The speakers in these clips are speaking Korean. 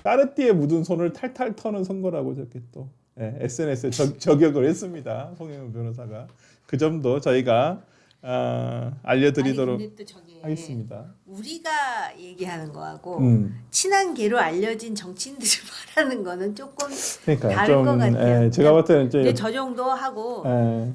까르띠에 묻은 손을 탈탈 터는 선거라고 저렇게 또 SNS에 저격을 했습니다. 송영은 변호사가. 그 점도 저희가 알려드리도록 아니, 근데 또 저게 하겠습니다. 우리가 얘기하는 거하고 음. 친한 개로 알려진 정치인들이 말하는 거는 조금 그러니까 다를 것 같아요. 제가 봤을 때는 이제 근데 저 정도 하고 예.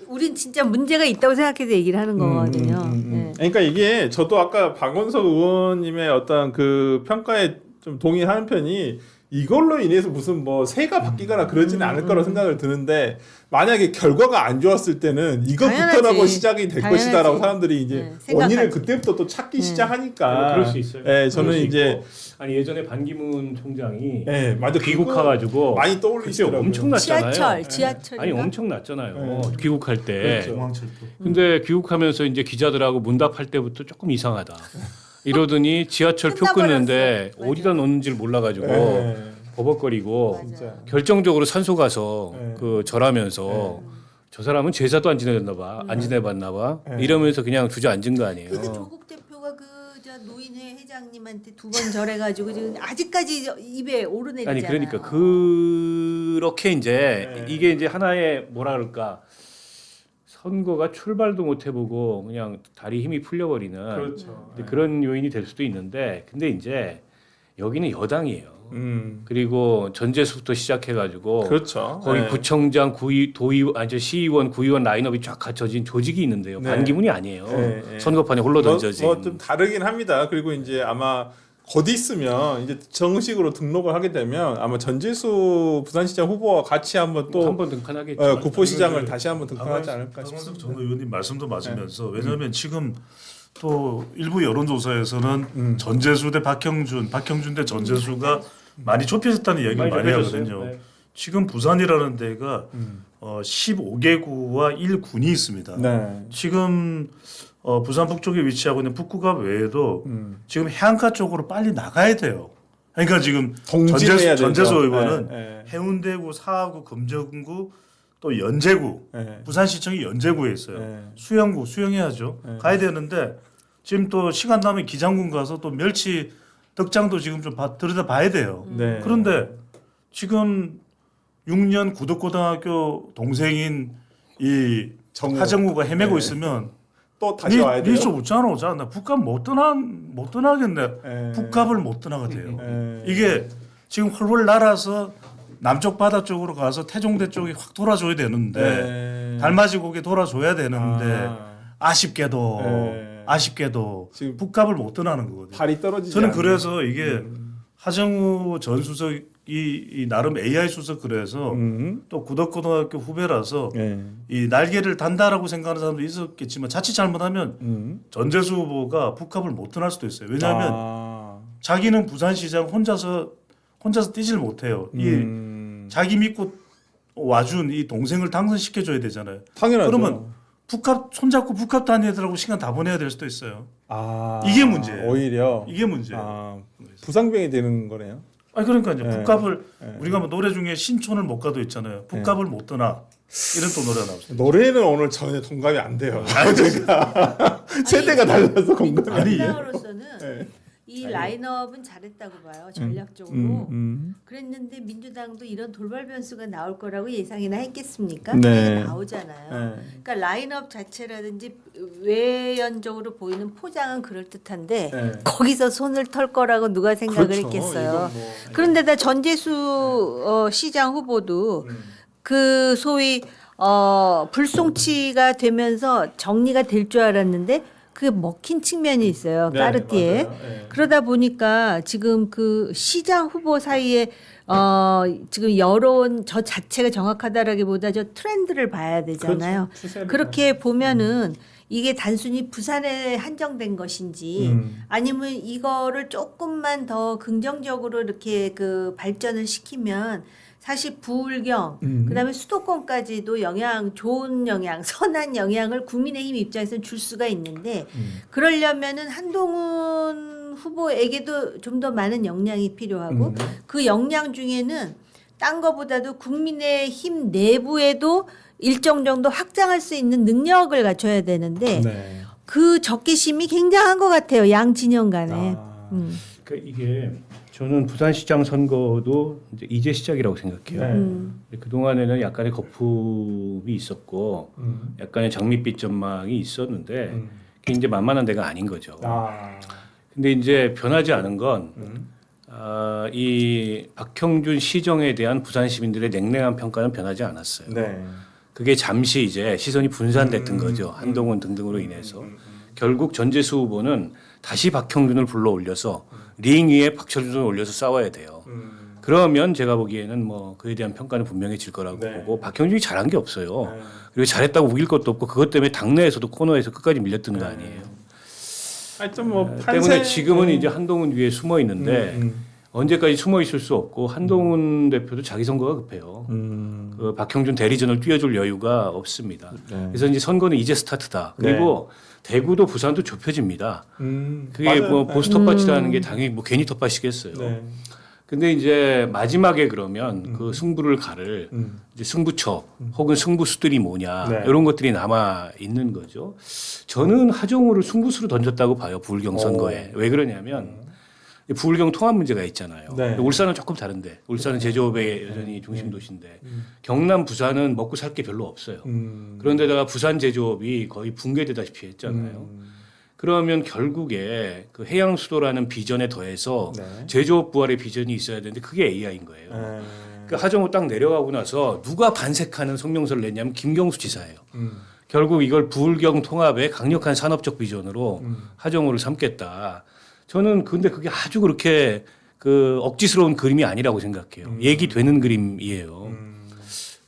우린 진짜 문제가 있다고 생각해서 얘기를 하는 거거든요. 예. 그러니까 이게 저도 아까 박원석 의원님의 어떤 그 평가에 좀 동의하는 편이 이걸로 인해서 무슨 뭐 세가 바뀌거나 그러지는 않을 거라고 생각을 드는데 만약에 결과가 안 좋았을 때는 이것부터라고 당연하지. 시작이 될 당연하지. 것이다라고 사람들이 이제 생각하지. 원인을 그때부터 또 찾기 시작하니까 그럴 수 있어요. 예, 저는 그럴 수 이제 있고. 아니 예전에 반기문 총장이 예, 맞아 귀국해가지고 많이 그때 떠올리시더라고요. 엄청났잖아요. 지하철. 아니 엄청났잖아요. 네. 귀국할 때. 그렇죠. 중앙철도. 근데 귀국하면서 이제 기자들하고 문답할 때부터 조금 이상하다. 이러더니 지하철 표 끝나버렸어. 끊는데 맞아. 어디다 놓는지를 몰라가지고 예, 버벅거리고 진짜. 결정적으로 산소 가서 네. 그 절하면서 저 사람은 제사도 안 지내봤나 봐, 안 지내봤나 봐. 네. 이러면서 그냥 주저앉은 거 아니에요. 그 조국 대표가 저 노인회 회장님한테 2번 절해가지고 지금 아직까지 입에 오르내리잖아. 아니 그러니까 그렇게 이제 네. 이게 이제 하나의 뭐라 그럴까 선거가 출발도 못 해보고 그냥 다리 힘이 풀려버리는 그렇죠. 근데 그런 요인이 될 수도 있는데 근데 이제 여기는 여당이에요. 음. 그리고 전재수부터 시작해가지고 그렇죠. 거의 네. 구청장, 시의원, 구의원 라인업이 쫙 갖춰진 조직이 있는데요. 네. 반기문이 아니에요. 네, 네. 선거판에 홀로 던져진. 뭐좀 다르긴 합니다. 그리고 이제 아마 곧 있으면 이제 정식으로 등록을 하게 되면 아마 전지수 부산시장 후보와 같이 한번 또 한번 등판하겠죠. 구포시장을 다시 한번 등판하지 않을까 박원석 싶습니다. 전 의원님 말씀도 맞으면서 왜냐하면 지금 또 일부 여론조사에서는 전재수 대 박형준 대 전재수가 많이 좁혀졌다는 이야기를 많이 좁혀졌어요. 하거든요. 네. 지금 부산이라는 데가 15개구와 1군이 있습니다. 네. 지금 부산 북쪽에 위치하고 있는 북구가 외에도 음. 지금 해안가 쪽으로 빨리 나가야 돼요. 그러니까 지금 동진해야 되죠. 전재수 의원은 네, 해운대구, 사하구, 금정구 또 연제구, 네. 부산시청이 연제구에 있어요. 네. 수영구 수영해야죠. 네. 가야 되는데 지금 또 시간 나면 기장군 가서 또 멸치 덕장도 지금 좀 들여다 봐야 돼요. 네. 그런데 지금 6년 구덕고등학교 동생인 이 하정우가 헤매고 네. 있으면 또 다시 와야 돼요. 니좀 오잖아. 북값 못 떠나겠네. 네. 북값을 못 떠나가 돼요. 네. 이게 지금 헐헐 날아서 남쪽 바다 쪽으로 가서 태종대 쪽이 확 돌아줘야 되는데 네. 달맞이 고개 돌아줘야 되는데 아, 아쉽게도 네. 지금 북값을 못 떠나는 거거든요. 발이 떨어지지 저는 않는. 그래서 이게 하정우 전 수석이 이 나름 AI 수석 그래서 또 구덕고등학교 후배라서 네. 이 날개를 단다라고 생각하는 사람도 있었겠지만 자칫 잘못하면 전재수 후보가 북값을 못 떠날 수도 있어요. 왜냐하면 자기는 부산시장 혼자서 뛰질 못해요. 이 자기 믿고 와준 이 동생을 당선시켜줘야 되잖아요. 당연하죠. 그러면 북값 손잡고 북값 다니는 애들하고 시간 다 보내야 될 수도 있어요. 아, 이게 문제예요. 오히려 이게 문제예요. 아, 부상병이 되는 거네요. 그러니까 이제 네. 북값을 네. 우리가 뭐 노래 중에 신촌을 못 가도 있잖아요. 북값을 못 떠나 이런 또 노래가 나오죠. 노래는 오늘 전혀 동감이 안 돼요. 제가 세대가 달라서 공감이 안 아니, 돼요. 민주당으로서는 네. 이 라인업은 잘했다고 봐요. 전략적으로. 그랬는데 민주당도 이런 돌발 변수가 나올 거라고 예상이나 했겠습니까? 네. 그게 나오잖아요. 네. 그러니까 라인업 자체라든지 외연적으로 보이는 포장은 그럴듯한데 네. 거기서 손을 털 거라고 누가 생각을 그렇죠. 했겠어요. 이건 뭐. 그런데다 전재수 시장 후보도 그 소위 불송치가 되면서 정리가 될 줄 알았는데 그게 먹힌 측면이 있어요. 네, 까르띠에. 맞아요. 네. 그러다 보니까 지금 그 시장 후보 사이에 지금 여론 저 자체가 정확하다라기보다 저 트렌드를 봐야 되잖아요. 그렇죠. 추세를 그렇게 보면은 이게 단순히 부산에 한정된 것인지 아니면 이거를 조금만 더 긍정적으로 이렇게 그 발전을 시키면 사실 부울경 그다음에 수도권까지도 좋은 영향, 선한 영향을 국민의힘 입장에서는 줄 수가 있는데 그러려면은 한동훈 후보에게도 좀 더 많은 역량이 필요하고 그 역량 중에는 딴 거보다도 국민의힘 내부에도 일정 정도 확장할 수 있는 능력을 갖춰야 되는데 네. 그 적개심이 굉장한 것 같아요. 양 진영 간에. 그러니까 이게 저는 부산시장 선거도 이제 시작이라고 생각해요. 네. 그 동안에는 약간의 거품이 있었고, 약간의 장밋빛 전망이 있었는데, 그게 이제 만만한 데가 아닌 거죠. 근데 이제 변하지 않은 건, 이 박형준 시정에 대한 부산 시민들의 냉랭한 평가는 변하지 않았어요. 네. 그게 잠시 이제 시선이 분산됐던 거죠. 한동훈 등등으로 인해서. 결국 전재수 후보는 다시 박형준을 불러 올려서 링 위에 박철준을 올려서 싸워야 돼요. 그러면 제가 보기에는 뭐 그에 대한 평가는 분명해질 거라고 네. 보고 박형준이 잘한 게 없어요. 그리고 잘했다고 우길 것도 없고 그것 때문에 당내에서도 코너에서 끝까지 밀렸던 거 아니에요. 하여튼 뭐 때문에 지금은 이제 한동훈 위에 숨어 있는데 언제까지 숨어 있을 수 없고 한동훈 대표도 자기 선거가 급해요. 그 박형준 대리전을 뛰어줄 여유가 없습니다. 네. 그래서 이제 선거는 이제 스타트다. 그리고 대구도 부산도 좁혀집니다. 그게 맞아요. 뭐 보수 텃밭이라는 게 당연히 뭐 괜히 텃밭이겠어요. 네. 근데 이제 마지막에 그러면 그 승부를 가를 이제 승부처 혹은 승부수들이 뭐냐 네. 이런 것들이 남아 있는 거죠. 저는 하정우를 승부수로 던졌다고 봐요. 부울경 선거에. 왜 그러냐면 부울경 통합 문제가 있잖아요. 네. 울산은 조금 다른데 울산은 제조업의 여전히 중심 도시인데 경남 부산은 먹고 살 게 별로 없어요. 그런데다가 부산 제조업이 거의 붕괴되다시피 했잖아요. 그러면 결국에 그 해양 수도라는 비전에 더해서 네. 제조업 부활의 비전이 있어야 되는데 그게 AI인 거예요. 네. 그 하정우 딱 내려가고 나서 누가 반색하는 성명서를 냈냐면 김경수 지사예요. 결국 이걸 부울경 통합의 강력한 산업적 비전으로 하정우를 삼겠다. 저는 근데 그게 아주 그렇게 그 억지스러운 그림이 아니라고 생각해요. 얘기되는 그림이에요.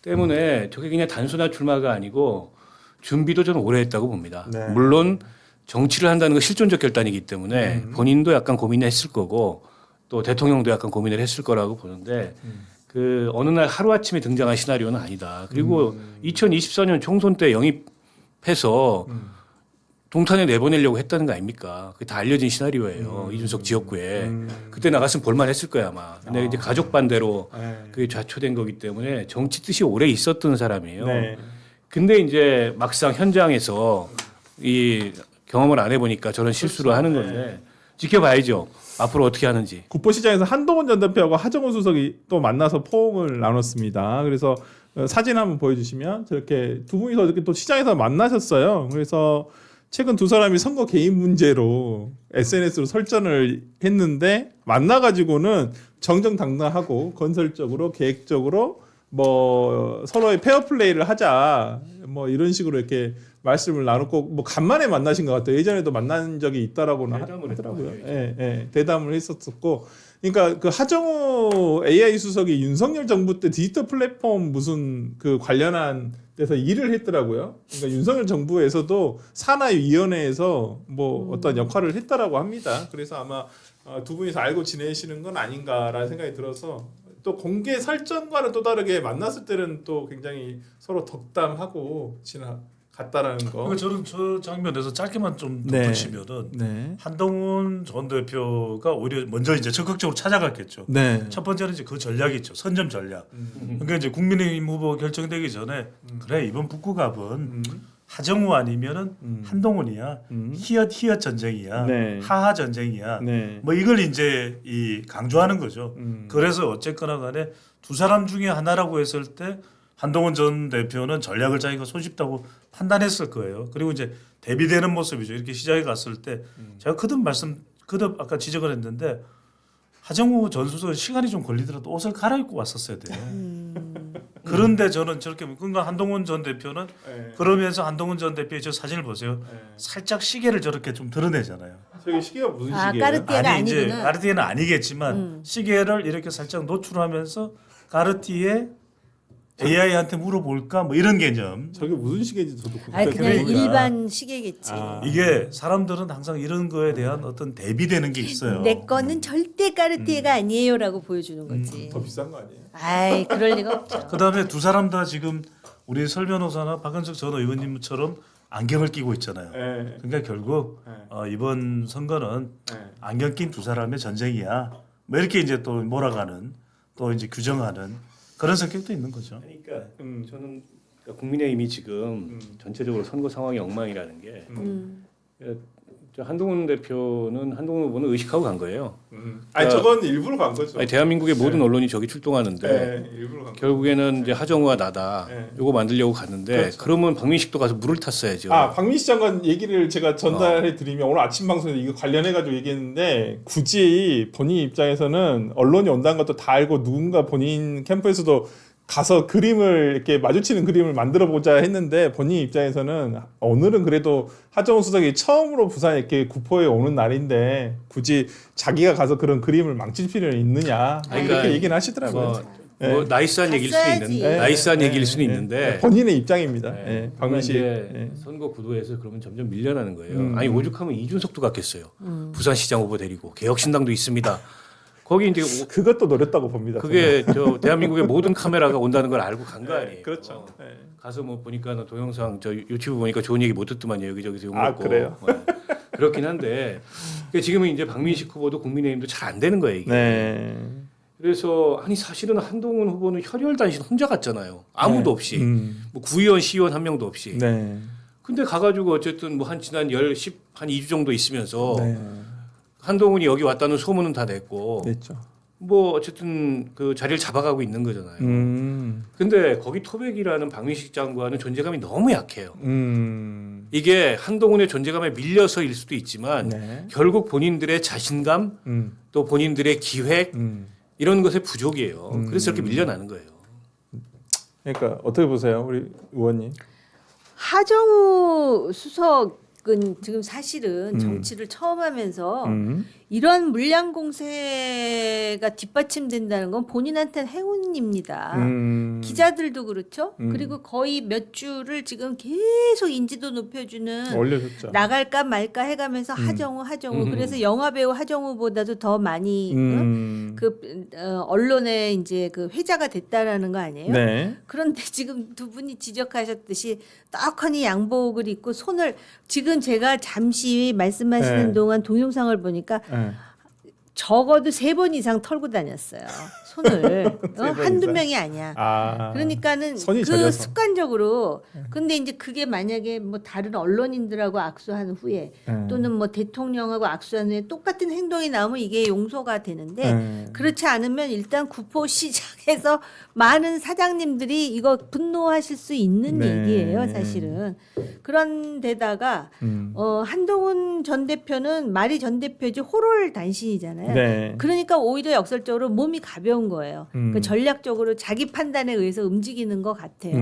때문에 저게 그냥 단순한 출마가 아니고 준비도 저는 오래 했다고 봅니다. 네. 물론 정치를 한다는 건 실존적 결단이기 때문에 본인도 약간 고민했을 거고 또 대통령도 약간 고민을 했을 거라고 보는데 그 어느 날 하루아침에 등장한 시나리오는 아니다. 그리고 2024년 총선 때 영입해서 동탄에 내보내려고 했다는 거 아닙니까? 그게 다 알려진 시나리오예요. 이준석 지역구에. 그때 나갔으면 볼만했을 거야 아마. 근데 이제 가족 반대로 네. 그게 좌초된 거기 때문에 정치 뜻이 오래 있었던 사람이에요. 네. 근데 이제 막상 현장에서 이 경험을 안 해보니까 저런 실수를 하는 건데 지켜봐야죠. 앞으로 어떻게 하는지. 국보시장에서 한동훈 전 대표하고 하정우 수석이 또 만나서 포옹을 나눴습니다. 그래서 사진 한번 보여주시면 저렇게 두 분이서 이렇게 또 시장에서 만나셨어요. 그래서 최근 두 사람이 선거 개입 문제로 SNS로 설전을 했는데 만나가지고는 정정당당하고 건설적으로 계획적으로 뭐 서로의 페어플레이를 하자 뭐 이런 식으로 이렇게 말씀을 나눴고 뭐 간만에 만나신 것 같아요. 예전에도 만난 적이 있다라고는 대담을 하더라고요. 했던 예, 예, 대담을 했었고, 그러니까 그 하정우 AI 수석이 윤석열 정부 때 디지털 플랫폼 무슨 그 관련한 데서 일을 했더라고요. 그러니까 윤석열 정부에서도 산하위원회에서 뭐 어떤 역할을 했다라고 합니다. 그래서 아마 두 분이서 알고 지내시는 건 아닌가라는 생각이 들어서. 또 공개 설전과는 또 다르게 만났을 때는 또 굉장히 서로 덕담하고 갔다라는 거. 그러니까 저는 저 장면에서 짧게만 좀 네. 덧붙이면은 네. 한동훈 전 대표가 오히려 먼저 이제 적극적으로 찾아갔겠죠. 네. 첫 번째는 이제 그 전략이 있죠. 선점 전략. 그러니까 이제 국민의힘 후보 결정되기 전에 그래 이번 북구갑은 하정우 아니면은 한동훈이야. 히읗 전쟁이야. 네. 하하 전쟁이야. 네. 뭐 이걸 이제 이 강조하는 거죠. 그래서 어쨌거나 간에 두 사람 중에 하나라고 했을 때 한동훈 전 대표는 전략을 자기가 손쉽다고 판단했을 거예요. 그리고 이제 대비되는 모습이죠. 이렇게 시장에 갔을 때 제가 거듭 아까 지적을 했는데 하정우 전 수석은 시간이 좀 걸리더라도 옷을 갈아입고 왔었어야 돼요. 그런데 저는 저렇게 그러니까 한동훈 전 대표는 네. 그러면서 한동훈 전 대표의 저 사진을 보세요. 살짝 시계를 저렇게 좀 드러내잖아요. 저기 시계가 무슨 아, 시계예요? 까르띠에가 아니 이제 아니구나. 까르티에는 아니겠지만 시계를 이렇게 살짝 노출하면서 까르티에 AI한테 물어볼까 뭐 이런 개념. 저게 무슨 시계인지 저도 아니 그냥 그러니까. 일반 시계겠지. 아. 이게 사람들은 항상 이런 거에 대한 어떤 대비되는 게 있어요. 내 거는 절대 까르띠에가 아니에요라고 보여주는 거지. 더 비싼 거 아니에요? 아이 그럴 리가 없죠. 그다음에 두 사람 다 지금 우리 설 변호사나 박은석 전 의원님처럼 안경을 끼고 있잖아요. 네. 그러니까 결국 네. 이번 선거는 네. 안경 낀 두 사람의 전쟁이야. 뭐 이렇게 이제 또 몰아가는 또 이제 규정하는 그런 성격도 있는 거죠. 그러니까 저는 그러니까 국민의힘이 지금 전체적으로 선거 상황이 엉망이라는 게 저 한동훈 대표는 한동훈 후보는 의식하고 간 거예요. 아니 저건 일부러 간 거죠. 아니, 대한민국의 모든 언론이 저기 출동하는데 네, 일부러 간 거. 결국에는 이제 하정우와 나다 네. 요거 만들려고 갔는데 그렇죠. 그러면 박민식도 가서 물을 탔어야죠. 아 박민식 장관 얘기를 제가 전달해 드리면 오늘 아침 방송에서 이거 관련해 가지고 얘기했는데 굳이 본인 입장에서는 언론이 온다는 것도 다 알고 누군가 본인 캠프에서도 가서 그림을 이렇게 마주치는 그림을 만들어 보자 했는데 본인 입장에서는 오늘은 그래도 하정우 수석이 처음으로 부산에 이렇게 구포에 오는 날인데 굳이 자기가 가서 그런 그림을 망칠 필요는 있느냐 아니, 이렇게 그러니까 얘기는 하시더라고요. 뭐 나이스한 얘기일 수는 갔어야지. 있는데 나이스한 네, 얘기일 수는 네, 있는데 네. 본인의 입장입니다. 네. 네, 박민식. 이제 네. 선거 구도에서 그러면 점점 밀려나는 거예요. 아니 오죽하면 이준석도 갔겠어요. 부산시장 후보 데리고 개혁신당도 있습니다. 거기 이제 그것도 노렸다고 봅니다. 그게 저 대한민국의 모든 카메라가 온다는 걸 알고 간 거 저는. 아니에요. 네, 그렇죠. 네. 가서 뭐 보니까 동영상 저 유튜브 보니까 좋은 얘기 못 듣더만요. 여기저기서 욕 아, 먹고. 그래요? 그렇긴 한데 그러니까 지금은 이제 박민식 후보도 국민의힘도 잘 안 되는 거예요. 이게. 네. 그래서 아니 사실은 한동훈 후보는 혈혈단신 혼자 갔잖아요. 아무도 네. 없이 뭐 구의원, 시의원 한 명도 없이. 네. 근데 가가지고 어쨌든 뭐 한 지난 10한 2주 정도 있으면서 네. 한동훈이 여기 왔다는 소문은 다 냈고 됐죠. 뭐 어쨌든 그 자리를 잡아가고 있는 거잖아요. 근데 거기 토백이라는 박민식 장관은 존재감이 너무 약해요. 이게 한동훈의 존재감에 밀려서일 수도 있지만 네. 결국 본인들의 자신감 또 본인들의 기획 이런 것의 부족이에요. 그래서 이렇게 밀려나는 거예요. 그러니까 어떻게 보세요, 우리 의원님? 하정우 수석은 지금 사실은 정치를 처음 하면서 이런 물량 공세가 뒷받침된다는 건 본인한테는 행운입니다. 기자들도 그렇죠. 그리고 거의 몇 주를 지금 계속 인지도 높여주는 올려줬죠. 나갈까 말까 해가면서 하정우 그래서 영화 배우 하정우보다도 더 많이 언론에 이제 그 회자가 됐다라는 거 아니에요? 네. 그런데 지금 두 분이 지적하셨듯이 떡하니 양복을 입고 손을 지금 제가 잠시 말씀하시는 네. 동안 동영상을 보니까 네. 적어도 3번 이상 털고 다녔어요. 손을. 번 한두 이상? 명이 아니야. 아. 그러니까는 손이 그 저려서. 습관적으로 근데 이제 그게 만약에 뭐 다른 언론인들하고 악수한 후에 또는 뭐 대통령하고 악수한 후에 똑같은 행동이 나오면 이게 용서가 되는데 그렇지 않으면 일단 구포시장에서 많은 사장님들이 이거 분노하실 수 있는 네. 얘기예요, 사실은. 그런데다가 한동훈 전 대표는 말이 전 대표지 호롤 단신이잖아요. 네. 그러니까 오히려 역설적으로 몸이 가벼운 거예요. 그러니까 전략적으로 자기 판단에 의해서 움직이는 것 같아요.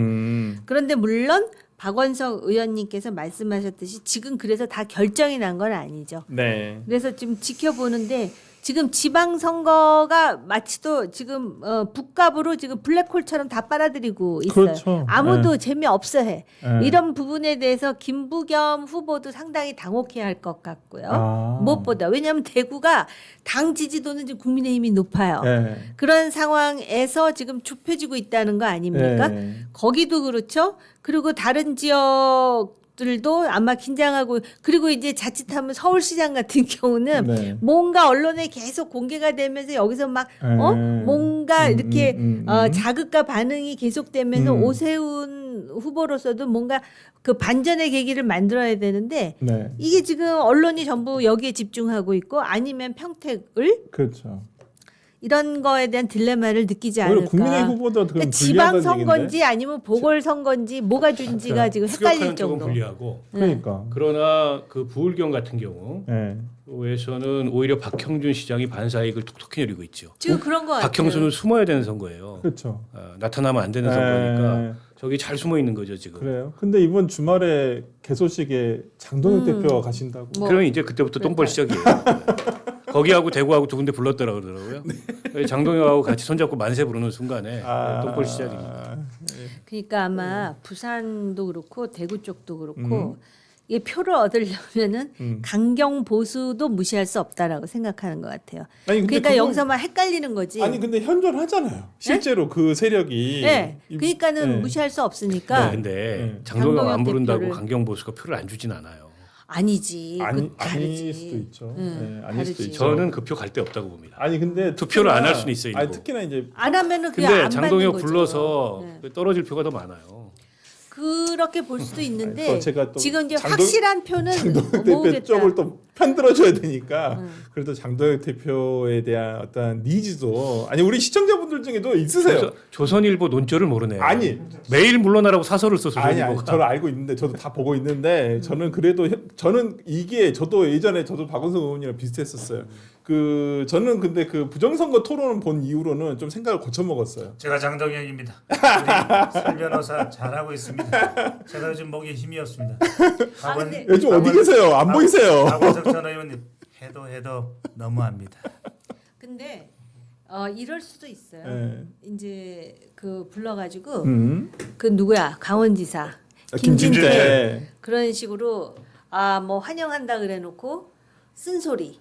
그런데 물론 박원석 의원님께서 말씀하셨듯이 지금 그래서 다 결정이 난 건 아니죠. 네. 그래서 지금 지켜보는데 지금 지방선거가 마치도 지금 북값으로 지금 블랙홀처럼 다 빨아들이고 있어요. 그렇죠. 아무도 재미없어해. 네. 이런 부분에 대해서 김부겸 후보도 상당히 당혹해야 할 것 같고요. 아. 무엇보다 왜냐하면 대구가 당 지지도는 지금 국민의힘이 높아요. 네. 그런 상황에서 지금 좁혀지고 있다는 거 아닙니까? 네. 거기도 그렇죠. 그리고 다른 지역들도 아마 긴장하고 그리고 이제 자칫하면 서울시장 같은 경우는 네. 뭔가 언론에 계속 공개가 되면서 여기서 막 뭔가 이렇게 자극과 반응이 계속되면서 오세훈 후보로서도 뭔가 그 반전의 계기를 만들어야 되는데 네. 이게 지금 언론이 전부 여기에 집중하고 있고 아니면 평택을 그렇죠. 이런 거에 대한 딜레마를 느끼지 오히려 않을까. 국민의 후보도 그건 그러니까 불리하다는 지방 선거인지 얘기인데. 아니면 보궐 선거인지 뭐가 준지가 지금 헷갈릴 추격하는 쪽은 정도. 불리하고 그러니까. 그러나 그 부울경 같은 경우 네. 에서는 오히려 박형준 시장이 반사이익을 톡톡히 누리고 있죠. 지금 그런 거 같아요. 박형준은 숨어야 되는 선거예요. 그렇죠. 나타나면 안 되는 선거니까 저기 잘 숨어 있는 거죠 지금. 그래요. 근데 이번 주말에 개소식에 장동혁 대표가 가신다고. 뭐. 그러면 이제 그때부터 똥벌 시작이에요. 거기하고 대구하고 두 군데 불렀더라 그러더라고요. 장동혁하고 같이 손잡고 만세 부르는 순간에 똥벌 시작입니다. 그러니까 아마 부산도 그렇고 대구 쪽도 그렇고 이 표를 얻으려면은 강경 보수도 무시할 수 없다라고 생각하는 것 같아요. 아니, 근데 그러니까 그건- 여기서만 헷갈리는 거지. 아니 근데 현존하잖아요. 실제로 그 세력이. 네, 이- 그러니까는 네. 무시할 수 없으니까 근데 장동혁 안 장동혁 부른다고 대표를- 강경 보수가 표를 안 주진 않아요. 아니지. 아니, 그 다르지. 아닐 수도 있죠. 응, 네, 아닐 수도 다르지. 있죠. 저는 그 표 갈 데 없다고 봅니다. 아니 근데 투표를 안할 특히나- 수는 있어요, 아니 일부. 특히나 이제 안 하면은 그냥 근데 안 장동혁 받는 거죠. 불러서 네. 떨어질 표가 더 많아요. 그렇게 볼 수도 있는데 또 제가 또 지금 이제 장동- 확실한 표는 장동혁 대표 모으겠다. 쪽을 또 편 들어줘야 되니까 그래도 장동혁 대표에 대한 어떤 니즈도 아니 우리 시청자분들 중에도 있으세요. 조선일보 논조를 모르네요. 아니 매일 물러나라고 사설을 써 아니 조선일보가. 저는 알고 있는데 저도 다 보고 있는데 저는 그래도 저는 이게 저도 예전에 저도 박원석 의원이랑 비슷했었어요. 그 저는 근데 그 부정선거 토론을 본 이후로는 좀 생각을 고쳐 먹었어요. 제가 장동혁입니다. 우리 설 변호사 잘하고 있습니다. 제가 요즘 목에 힘이 없습니다. 근데- 요즘 어디 계세요? 안 보이세요? 박원석 전 의원님 해도 너무합니다. 근데 이럴 수도 있어요. 네. 이제 그 불러가지고 음. 그 누구야 강원지사 김진태. 김진태 그런 식으로 뭐 환영한다 그래놓고 쓴소리를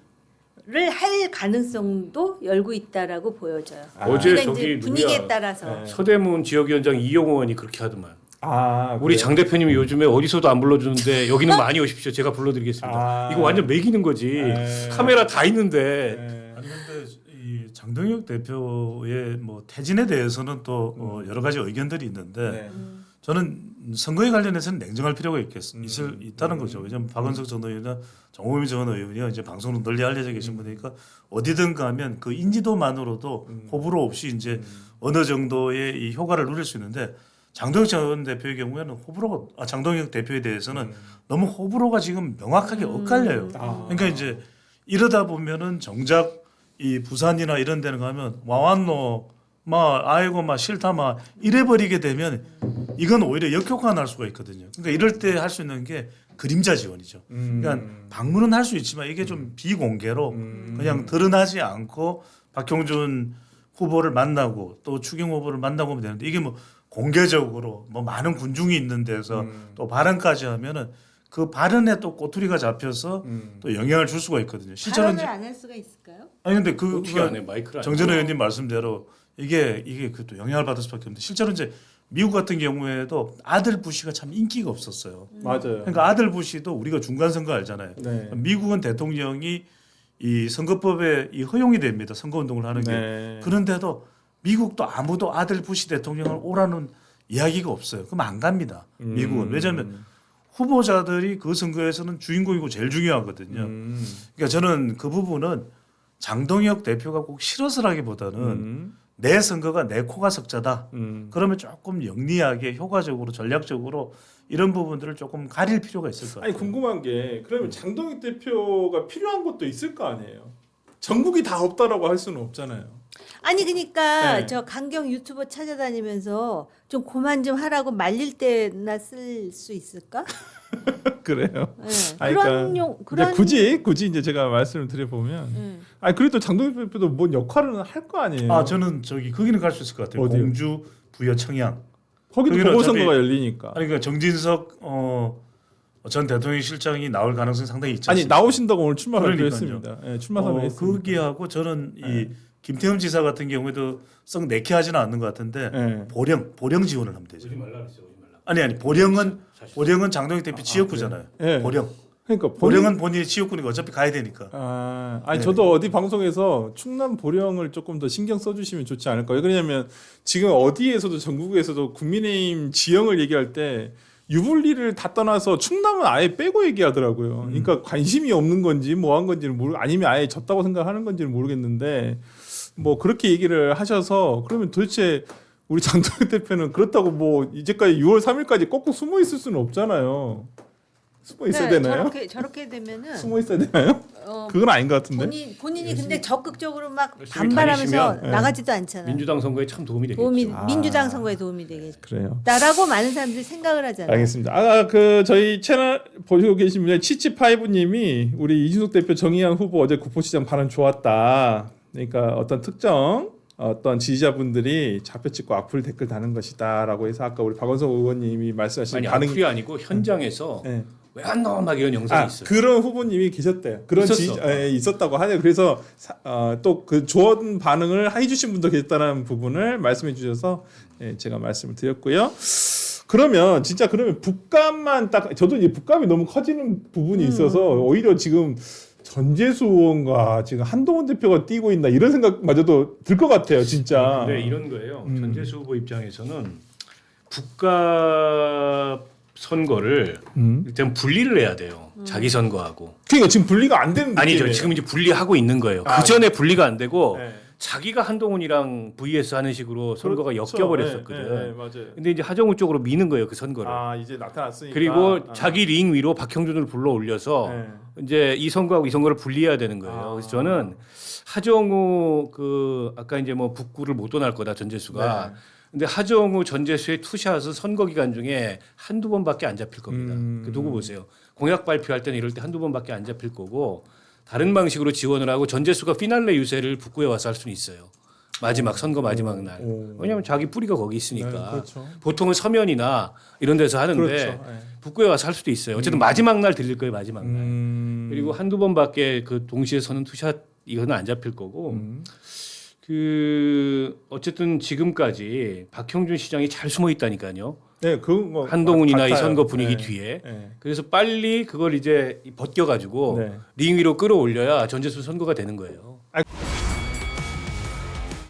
할 가능성도 열고 있다라고 보여져요. 어제 그러니까 저기 이제 분위기에 누구야? 따라서 네. 서대문 지역위원장 이용호 의원이 그렇게 하더만. 그래요? 우리 장 대표님이 요즘에 어디서도 안 불러주는데 여기는 많이 오십시오. 제가 불러드리겠습니다. 이거 완전 매기는 거지. 네. 카메라 다 있는데. 네. 아니 근데 이 장동혁 대표의 뭐 퇴진에 대해서는 또 여러 가지 의견들이 있는데 네. 저는 선거에 관련해서는 냉정할 필요가 있다는 거죠. 왜냐하면 박원석 전 의원이나 정호민 전 의원이 이제 방송으로 널리 알려져 계신 분이니까 어디든 가면 그 인지도만으로도 호불호 없이 이제 어느 정도의 이 효과를 누릴 수 있는데 장동혁 전 대표의 경우에는 장동혁 대표에 대해서는 너무 호불호가 지금 명확하게 엇갈려요. 그러니까 이제 이러다 보면은 정작 이 부산이나 이런 데는 가면 와왔노 막 아이고 막 싫다 막 이래버리게 되면 이건 오히려 역효과가 날 수가 있거든요. 그러니까 이럴 때 할 수 있는 게 그림자 지원이죠. 그러니까 방문은 할 수 있지만 이게 좀 비공개로 그냥 드러나지 않고 박형준 후보를 만나고 또 추경 후보를 만나고 하면 되는데 이게 뭐 공개적으로 뭐 많은 군중이 있는 데서 또 발언까지 하면은 그 발언에 또 꼬투리가 잡혀서 또 영향을 줄 수가 있거든요. 실제로 발언을 이제 안 할 수가 있을까요? 아니 근데 그 어떻게 안 해? 마이크를 안 정전 의원님 말씀대로 이게 그또 영향을 받을 수밖에 없는데 실제로 이제 미국 같은 경우에도 아들 부시가 참 인기가 없었어요. 맞아요. 그러니까 아들 부시도 우리가 중간 선거 알잖아요. 네. 미국은 대통령이 이 선거법에 이 허용이 됩니다. 선거 운동을 하는 게. 네. 그런데도 미국도 아무도 아들 부시 대통령을 오라는 이야기가 없어요. 그럼 안 갑니다. 미국은. 왜냐하면 후보자들이 그 선거에서는 주인공이고 제일 중요하거든요. 그러니까 저는 그 부분은 장동혁 대표가 꼭 싫어서라기보다는 내 선거가 내 코가 석자다. 그러면 조금 영리하게 효과적으로 전략적으로 이런 부분들을 조금 가릴 필요가 있을 것 같아요. 아니 궁금한 게 그러면 장동혁 대표가 필요한 것도 있을 거 아니에요. 전국이 다 없다라고 할 수는 없잖아요. 아니 그러니까 네. 저 강경 유튜버 찾아다니면서 좀 그만 좀 하라고 말릴 때나 쓸 수 있을까? 그래요. 네. 아니, 그런 그러니까 이제 굳이 이제 제가 말씀을 드려보면, 아니 그래도 장동혁 대표도 뭔 역할은 할 거 아니에요. 아 저는 거기는 갈 수 있을 것 같아요. 어디요? 공주 부여 청양. 거기도 거기는 보궐선거가 어차피- 열리니까. 아니 그러니까 정진석 전 대통령 실장이 나올 가능성이 상당히 있지 않습니까? 아니 나오신다고 오늘 출마를 그러니까요. 했습니다. 예, 출마 선언했습니다. 거기하고 저는 이 네. 김태흠 지사 같은 경우에도 썩 내키하지는 않는 것 같은데 예. 보령 지원을 하면 되죠. 오지 말라 그랬어요. 오지 말라. 아니 보령은 장동혁 대표 지역구잖아요. 예. 보령은 그러니까 본인이 지역구니까 어차피 가야 되니까. 아니 네. 저도 어디 방송에서 충남 보령을 조금 더 신경 써주시면 좋지 않을까요? 왜냐하면 지금 어디에서도 전국에서도 국민의힘 지형을 얘기할 때 유불리를 다 떠나서 충남은 아예 빼고 얘기하더라고요. 그러니까 관심이 없는 건지 뭐 한 건지는 아니면 아예 졌다고 생각하는 건지는 모르겠는데 뭐 그렇게 얘기를 하셔서 그러면 도대체 우리 장동혁 대표는 그렇다고 뭐 이제까지 6월 3일까지 꼭꼭 숨어 있을 수는 없잖아요. 숨어 있어야 되나요? 저렇게 되면은 숨어 있어야 되나요? 그건 아닌 것 같은데. 본인이 근데 적극적으로 막 열심히 반발하면서 다니시면, 나가지도 않잖아요. 민주당 선거에 참 도움이 되겠죠. 민주당 선거에 도움이 되겠죠. 그래요. 나라고 많은 사람들이 생각을 하잖아요. 알겠습니다. 그 저희 채널 보시고 계신 분의 치치파이브님이 우리 이준석 대표 정의한 후보 어제 구포시장 발언 좋았다. 그러니까 어떤 특정 어떤 지지자분들이 좌표 찍고 악플 댓글 다는 것이다라고 해서 아까 우리 박원석 의원님이 말씀하신 아니 반응이 악플이 아니고 현장에서 네. 왜 안 나와 막 이런 영상이 있어요. 그런 후보님이 계셨대요. 그런 있었어. 있었다고 하네요. 그래서 또 그 좋은 반응을 해주신 분도 계셨다는 부분을 말씀해 주셔서 제가 말씀을 드렸고요. 그러면 진짜 그러면 북감만 딱 저도 이제 북감이 너무 커지는 부분이 있어서 오히려 지금 전재수 의원과 지금 한동훈 대표가 뛰고 있나 이런 생각마저도 들 것 같아요, 진짜. 네, 이런 거예요. 전재수 후보 입장에서는 북값 선거를 일단 분리를 해야 돼요. 자기 선거하고. 그러니까 지금 분리가 안 되는 아니죠. 느낌이에요. 지금 이제 분리하고 있는 거예요. 아, 그 전에 분리가 안 되고 네. 자기가 한동훈이랑 vs 하는 식으로 선거가 그렇죠. 엮여버렸었거든. 네, 맞아요. 근데 이제 하정우 쪽으로 미는 거예요. 그 선거를. 아 이제 나타났으니까. 그리고 아. 자기 링 위로 박형준을 불러 올려서 네. 이제 이 선거하고 이 선거를 분리해야 되는 거예요. 아. 그래서 저는 하정우 그 아까 이제 뭐 북구를 못 떠날 거다 전재수가. 네. 근데 하정우 전재수의 투샷은 선거 기간 중에 한두 번밖에 안 잡힐 겁니다. 그 두고 보세요. 공약 발표할 때는 이럴 때 한두 번밖에 안 잡힐 거고 다른 방식으로 지원을 하고 전재수가 피날레 유세를 북구에 와서 할 수는 있어요. 마지막 선거 마지막 날. 오. 왜냐하면 자기 뿌리가 거기 있으니까. 네, 그렇죠. 보통은 서면이나 이런 데서 하는데 그렇죠. 네. 북구에 와서 할 수도 있어요. 어쨌든 마지막 날 들릴 거예요. 마지막 날. 그리고 한두 번밖에 그 동시에 서는 투샷 이거는 안 잡힐 거고. 그 어쨌든 지금까지 박형준 시장이 잘 숨어 있다니까요. 네, 그뭐 한동훈이나 이 선거 분위기 뒤에. 네. 그래서 빨리 그걸 이제 벗겨가지고 네. 링 위로 끌어올려야 전재수 선거가 되는 거예요.